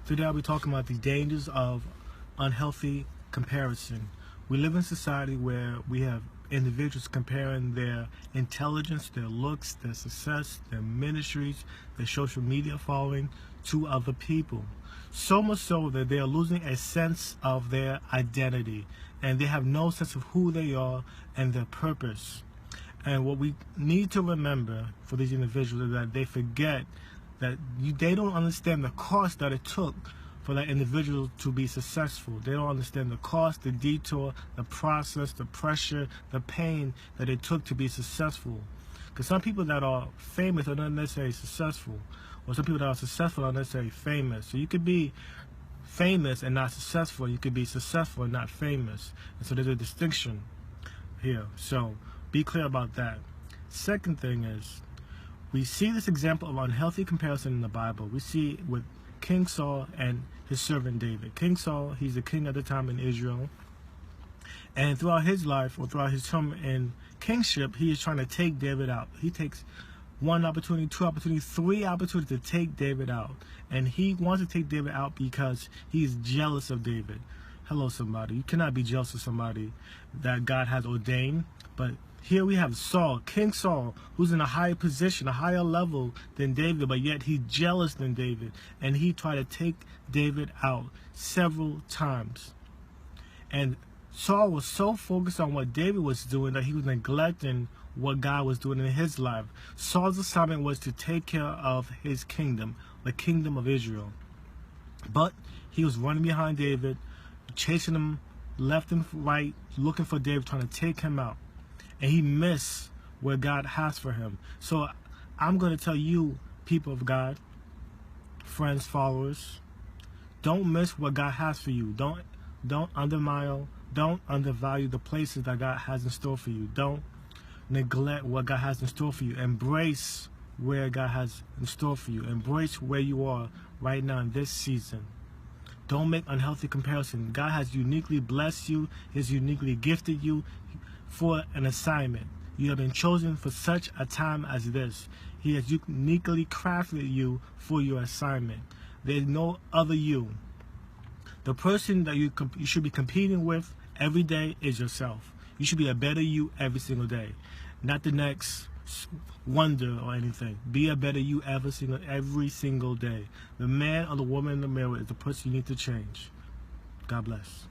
Today I'll be talking about the dangers of unhealthy comparison. We live in a society where we have individuals comparing their intelligence, their looks, their success, their ministries, their social media following to other people. So much so that they are losing a sense of their identity and they have no sense of who they are and their purpose. And what we need to remember for these individuals is that they forget that they don't understand the cost that it took for that individual to be successful. They don't understand the cost, the detour, the process, the pressure, the pain that it took to be successful. Because some people that are famous are not necessarily successful, or some people that are successful are not necessarily famous. So you could be famous and not successful. You could be successful and not famous. And so there's a distinction here. So be clear about that. Second thing is, we see this example of unhealthy comparison in the Bible. We see it with King Saul and his servant David. King Saul, he's the king at the time in Israel. And throughout his life, or throughout his term in kingship, he is trying to take David out. He takes one opportunity, two opportunities, three opportunities to take David out. And he wants to take David out because he is jealous of David. Hello, somebody. You cannot be jealous of somebody that God has ordained. But here we have Saul, King Saul, who's in a higher position, a higher level than David, but yet he's jealous than David. And he tried to take David out several times. And Saul was so focused on what David was doing that he was neglecting what God was doing in his life. Saul's assignment was to take care of his kingdom, the kingdom of Israel. But he was running behind David, chasing him left and right, looking for David, trying to take him out. And he missed what God has for him. So I'm going to tell you, people of God, friends, followers, don't miss what God has for you. Don't undervalue the places that God has in store for you. Don't neglect what God has in store for you. Embrace where God has in store for you. Embrace where you are right now in this season. Don't make unhealthy comparison. God has uniquely blessed you. He has uniquely gifted you for an assignment. You have been chosen for such a time as this. He has uniquely crafted you for your assignment. There is no other you. The person that you should be competing with every day is yourself. You should be a better you every single day, not the next wonder or anything. Be a better you every single day. The man or the woman in the mirror is the person you need to change. God bless.